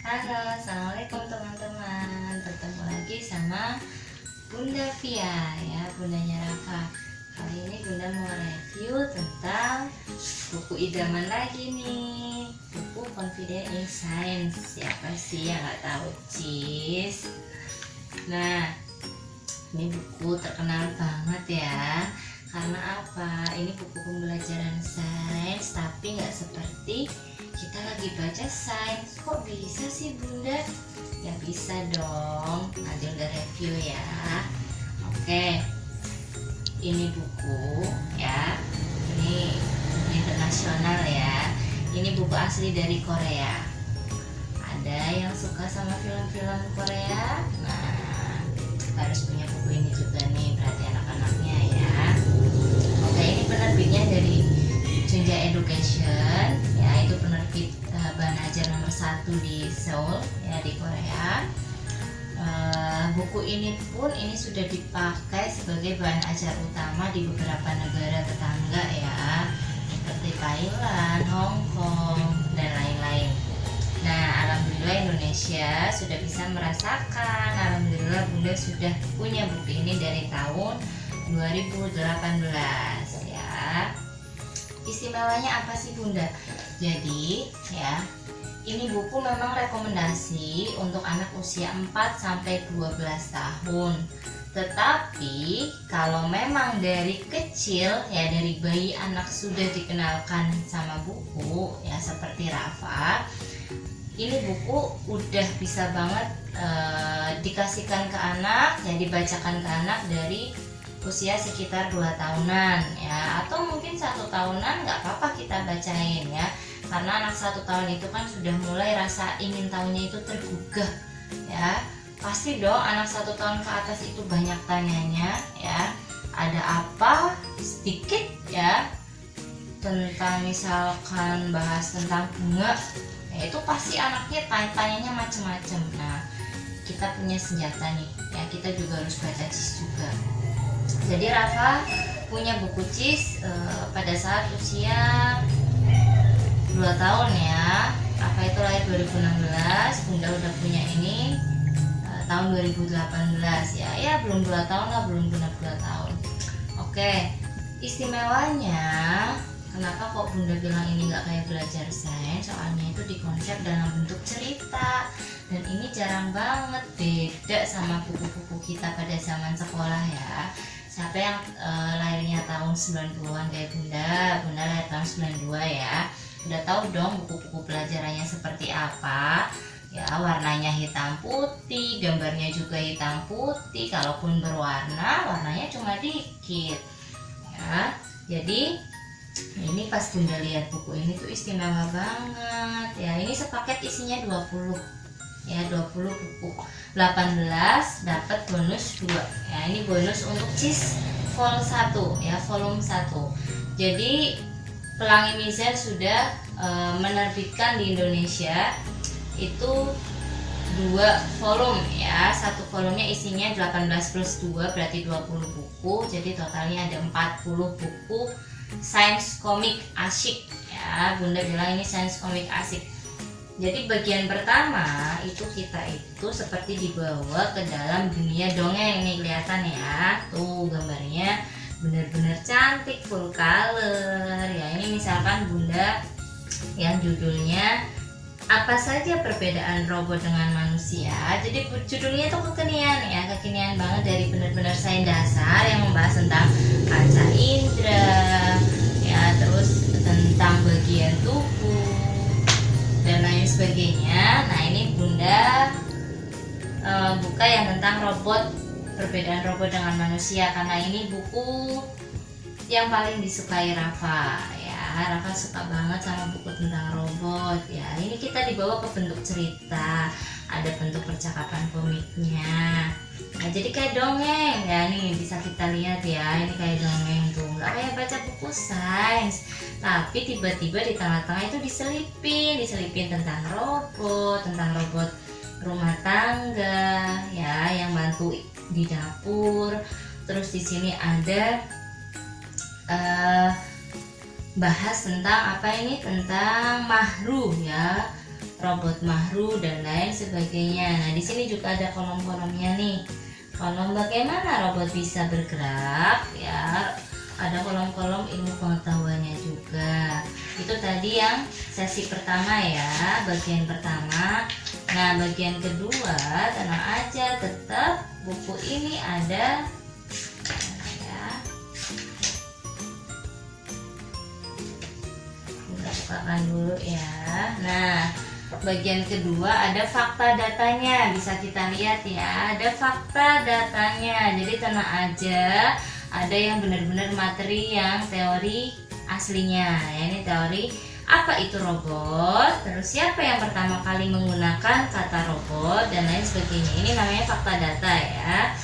Halo, assalamualaikum teman-teman. Bertemu lagi sama Bunda Via ya, bundanya Rafa. Kali ini Bunda mau review tentang buku idaman lagi nih, buku Confidence in Science. Siapa sih yang nggak tahu Cis? Nah, ini buku terkenal banget ya. Karena apa? Ini buku pembelajaran sains, tapi nggak seperti kita lagi baca sains. Kok bisa sih Bunda? Ya bisa dong. Nanti udah review ya. Oke, ini buku ya. Ini internasional ya. Ini buku asli dari Korea. Ada yang suka sama film-film Korea? Nah, harus punya buku ini juga nih. Berarti anak-anaknya ya. Oke, ini penerbitnya dari Junja Education ya, itu penerbit bahan ajar nomor 1 di Seoul ya, di Korea. Buku ini pun sudah dipakai sebagai bahan ajar utama di beberapa negara tetangga ya, seperti Thailand, Hong Kong dan lain-lain. Nah, alhamdulillah Indonesia sudah bisa merasakan. Alhamdulillah Bunda sudah punya buku ini dari tahun 2018 ya. Istimewanya apa sih Bunda? Jadi ya, ini buku memang rekomendasi untuk anak usia 4 sampai 12 tahun. Tetapi kalau memang dari kecil ya, dari bayi anak sudah dikenalkan sama buku ya, seperti Rafa, ini buku udah bisa banget dikasihkan ke anak ya, dibacakan ke anak dari usia sekitar 2 tahunan ya, atau mungkin 1 tahunan nggak apa-apa kita bacain ya, karena anak 1 tahun itu kan sudah mulai rasa ingin tahunya itu tergugah ya. Pasti dong anak 1 tahun ke atas itu banyak tanyanya ya, ada apa sedikit ya tentang misalkan bahas tentang bunga ya, itu pasti anaknya tanyanya macem-macem. Nah, kita punya senjata nih ya, kita juga harus baca Cis juga. Jadi Rafa punya buku Cis pada saat usia 2 tahun ya. Rafa itu lahir 2016, Bunda udah punya ini tahun 2018 ya. Ya belum 2 tahun lah, belum genap 2 tahun. Oke, istimewanya kenapa kok Bunda bilang ini gak kayak belajar sains? Soalnya itu dikonsep dalam bentuk cerita. Dan ini jarang banget, beda sama buku-buku kita pada zaman sekolah ya. Siapa yang lahirnya tahun 90-an kayak Bunda lahir tahun 92 ya, udah tahu dong buku-buku pelajarannya seperti apa ya. Warnanya hitam putih, gambarnya juga hitam putih, kalaupun berwarna warnanya cuma dikit ya. Jadi ini pas Bunda lihat buku ini tuh istimewa banget ya. Ini sepaket isinya 20 ya, 20 buku, 18 dapat bonus 2 ya. Ini bonus untuk Cis vol 1 ya, volume 1. Jadi Pelangi Mizer sudah menerbitkan di Indonesia itu 2 volume ya. Satu volumenya isinya 18 plus 2 berarti 20 buku. Jadi totalnya ada 40 buku sains komik asyik ya. Bunda bilang ini sains komik asyik. Jadi bagian pertama itu kita itu seperti dibawa ke dalam dunia dongeng. Nih kelihatan ya, tuh gambarnya bener-bener cantik, full color ya. Ini misalkan Bunda yang judulnya apa saja perbedaan robot dengan manusia. Jadi judulnya itu kekinian ya, kekinian banget, dari benar-benar sains dasar yang membahas tentang panca indera ya, terus tentang bagian tubuh dan lain sebagainya. Nah, ini Bunda buka yang tentang robot, perbedaan robot dengan manusia, karena ini buku yang paling disukai Rafa ya. Rafa suka banget sama buku tentang robot ya. Ini kita dibawa ke bentuk cerita, ada bentuk percakapan komiknya. Nah, jadi kayak dongeng ya, nih bisa kita lihat ya, ini kayak dongeng tuh, nggak kayak baca buku sains, tapi tiba-tiba di tengah-tengah itu diselipin tentang robot rumah tangga ya, yang bantu di dapur. Terus di sini ada bahas tentang apa ini, tentang mahru ya, robot Mahru dan lain sebagainya. Nah, di sini juga ada kolom-kolomnya nih. Kolom bagaimana robot bisa bergerak ya. Ada kolom-kolom ilmu pengetahuannya juga. Itu tadi yang sesi pertama ya, bagian pertama. Nah, bagian kedua tenang aja, tetap buku ini ada ya. Kita bukakan dulu ya. Nah, bagian kedua ada fakta datanya, bisa kita lihat ya, ada fakta datanya. Jadi tenang aja, ada yang benar-benar materi yang teori aslinya ya. Ini teori apa itu robot, terus siapa yang pertama kali menggunakan kata robot dan lain sebagainya. Ini namanya fakta data ya.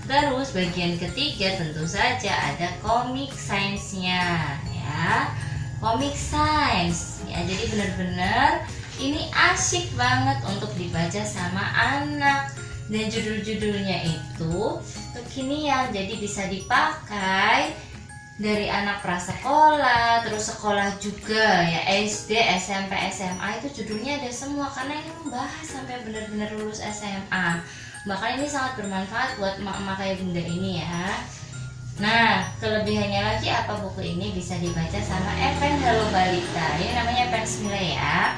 Terus bagian ketiga tentu saja ada komik sainsnya ya. Komik sains ya, jadi benar-benar ini asyik banget untuk dibaca sama anak. Dan judul-judulnya itu kekinian, jadi bisa dipakai dari anak prasekolah, terus sekolah juga ya, SD, SMP, SMA itu judulnya ada semua karena ini membahas sampai benar-benar lulus SMA. Bahkan ini sangat bermanfaat buat emak-emak kayak bunda ini ya. Nah, kelebihannya lagi apa, buku ini bisa dibaca sama Epen Hello Balita. Ini namanya Epen Smile ya,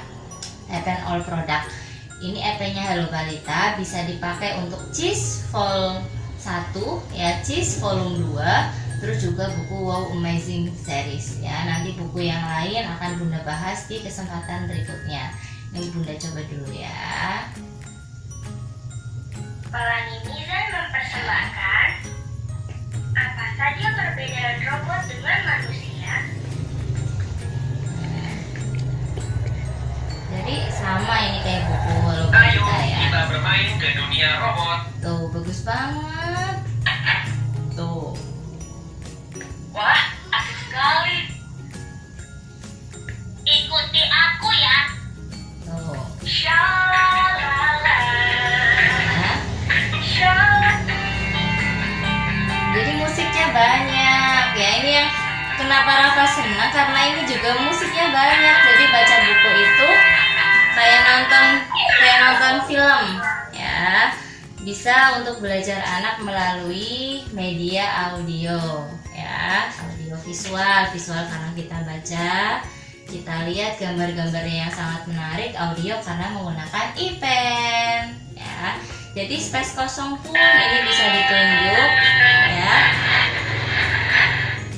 Epen All Product. Ini EP-nya Hello Balita, bisa dipakai untuk CIS Vol 1 ya, CIS Volume 2, terus juga buku Wow Amazing Series ya. Nanti buku yang lain akan Bunda bahas di kesempatan berikutnya. Ini Bunda coba dulu ya. Pelangi Mizan mempersembahkan apa saja perbedaan robot dengan manusia. Jadi sama ini kayak buku Hello Ayo Balita ya. kita bermain ke dunia robot. Tuh bagus banget. Tuh. Wah, asik sekali. Ikuti aku ya. Tuh. Shalala. Ya. Shalala. Jadi musiknya banyak ya. Ini yang kenapa Rafa senang karena ini juga musiknya banyak. Jadi baca buku itu kayak nonton film ya. Bisa untuk belajar anak melalui media audio ya, audio visual karena kita baca, kita lihat gambar-gambarnya yang sangat menarik, audio karena menggunakan iPen ya. Jadi space kosong pun ini bisa ditunjuk ya.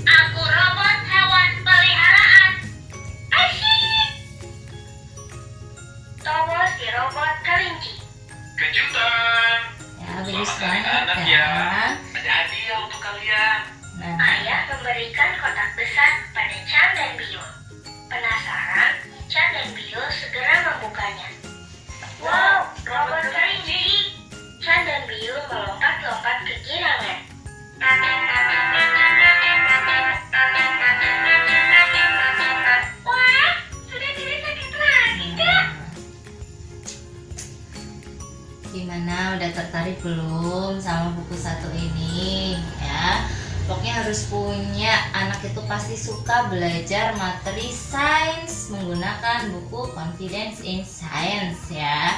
Aku robot hewan peliharaan. Asyik. Tomo si robot kelinci. Kejutan. Ya, bagus Selamat hari banget anak ya. kan. Ada hadiah untuk kalian. Nah, Ayah memberikan kotak besar pada Chan dan Bio. Penasaran, Chan dan Bio segera membukanya. Wow, robot kelinci. Chan dan Bio melompat-lompat ke girangan. Wah, sudah tidak sakit lagi, Kak. gimana, udah tertarik belum sama buku satu ini ya? Pokoknya harus punya, anak itu pasti suka belajar materi sains menggunakan buku Confidence in Science ya.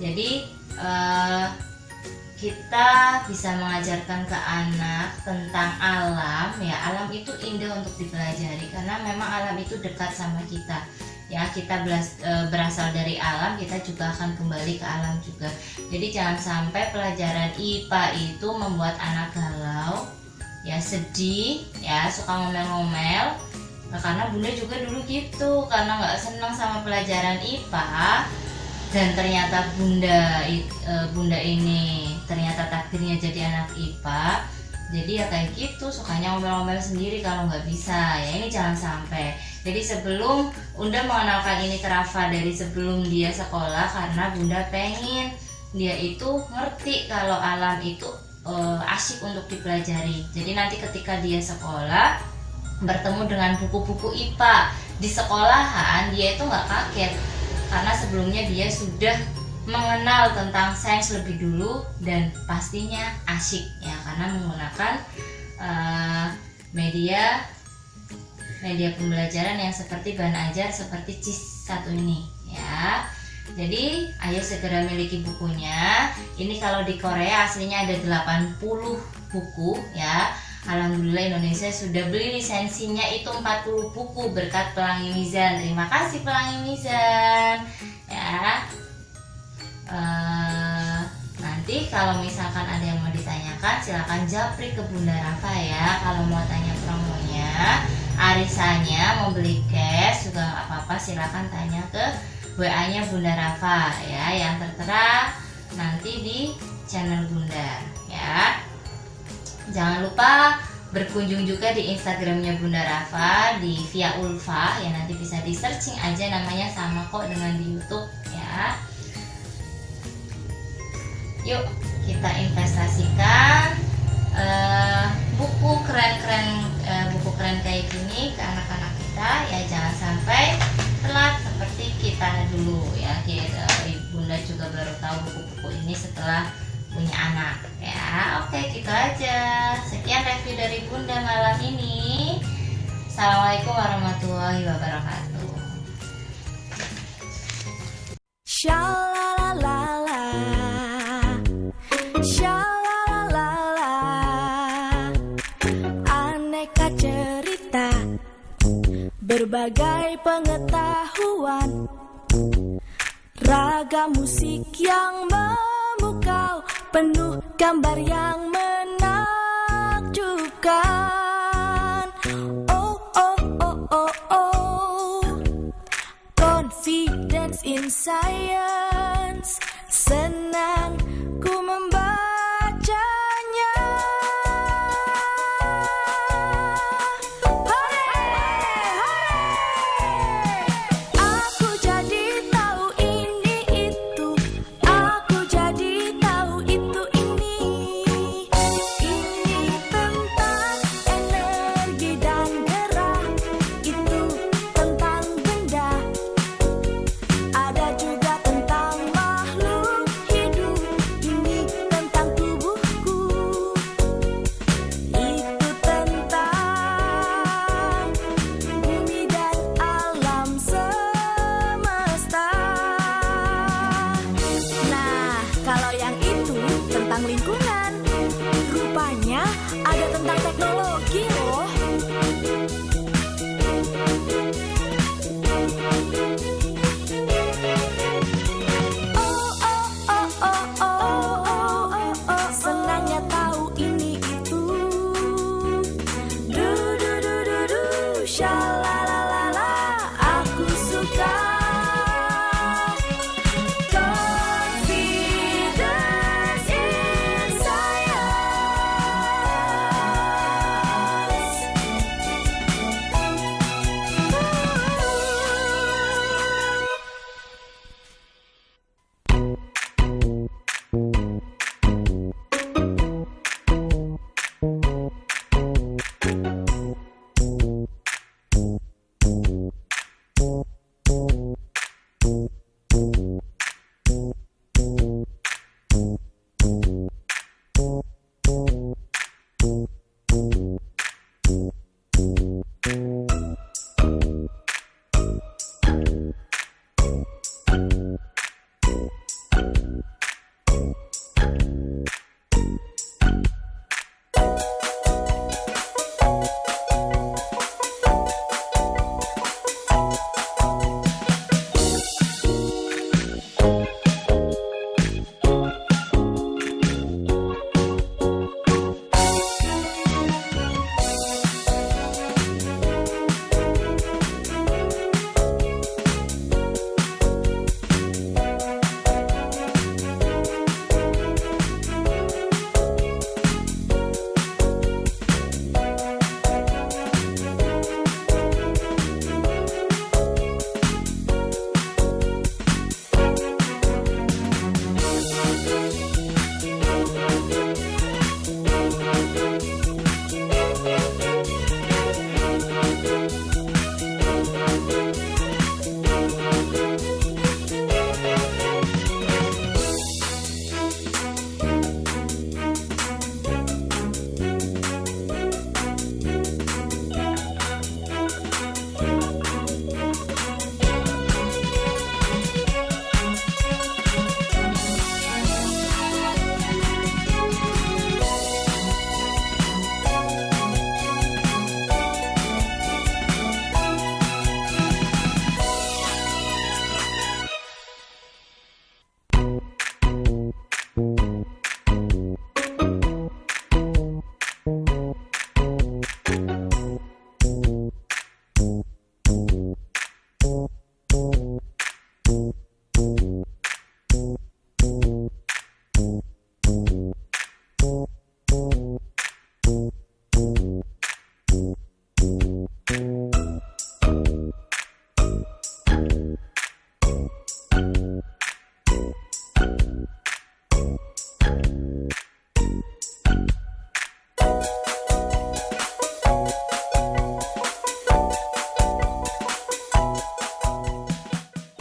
Jadi kita bisa mengajarkan ke anak tentang alam ya. Alam itu indah untuk dipelajari karena memang alam itu dekat sama kita ya. Kita berasal dari alam, kita juga akan kembali ke alam juga. Jadi jangan sampai pelajaran IPA itu membuat anak galau ya, sedih ya, suka ngomel-ngomel. Nah, karena bunda juga dulu gitu, karena nggak senang sama pelajaran IPA dan ternyata bunda ini ternyata takdirnya jadi anak IPA. Jadi ya kayak gitu, sukanya ngomel-ngomel sendiri kalau nggak bisa ya. Ini jangan sampai. Jadi sebelum bunda mengenalkan ini ke Rafa dari sebelum dia sekolah, karena bunda pengen dia itu ngerti kalau alam itu asyik untuk dipelajari. Jadi nanti ketika dia sekolah bertemu dengan buku-buku IPA di sekolahan, dia itu nggak kaget karena sebelumnya dia sudah mengenal tentang sains lebih dulu dan pastinya asyik ya, karena menggunakan media pembelajaran yang seperti bahan ajar seperti CIS 1 ini ya. Jadi ayo segera miliki bukunya. Ini kalau di Korea aslinya ada 80 buku ya. Alhamdulillah Indonesia sudah beli lisensinya itu 40 buku berkat Pelangi Mizan. Terima kasih Pelangi Mizan ya. Nanti kalau misalkan ada yang mau ditanyakan silakan japri ke Bunda Rafa ya. Kalau mau tanya promonya, arisannya, mau beli cash juga nggak apa-apa, silakan tanya ke WA-nya Bunda Rafa ya, yang tertera nanti di channel Bunda ya. Jangan lupa berkunjung juga di Instagramnya Bunda Rafa di Via Ulfa ya, nanti bisa di searching aja namanya sama kok dengan di YouTube ya. Yuk kita investasikan buku keren-keren kayak gini ke anak-anak kita ya, jangan sampai telat seperti kita dulu ya. Bunda juga baru tahu buku-buku ini setelah punya anak ya. Oke, gitu aja. Sekian review dari Bunda malam ini. Assalamualaikum warahmatullahi wabarakatuh. Shalalala, shalalala, aneka cerita, berbagai pengetahuan, ragam musik yang memukau, penuh gambar yang menakjubkan. Oh, oh, oh, oh, oh. Confidence in science, senang ku membacanya. Hore, hore. Aku jadi tahu ini itu, aku jadi tahu itu ini. Ini tentang energi dan gerak, itu tentang benda. Ada juga tentang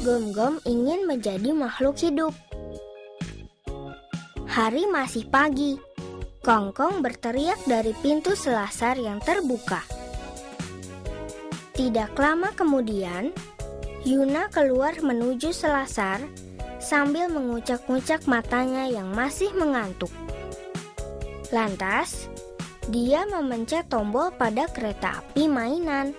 Gom-Gom ingin menjadi makhluk hidup. Hari masih pagi. Kongkong berteriak dari pintu selasar yang terbuka. Tidak lama kemudian, Yuna keluar menuju selasar sambil mengucak-ngucak matanya yang masih mengantuk. Lantas, dia memencet tombol pada kereta api mainan.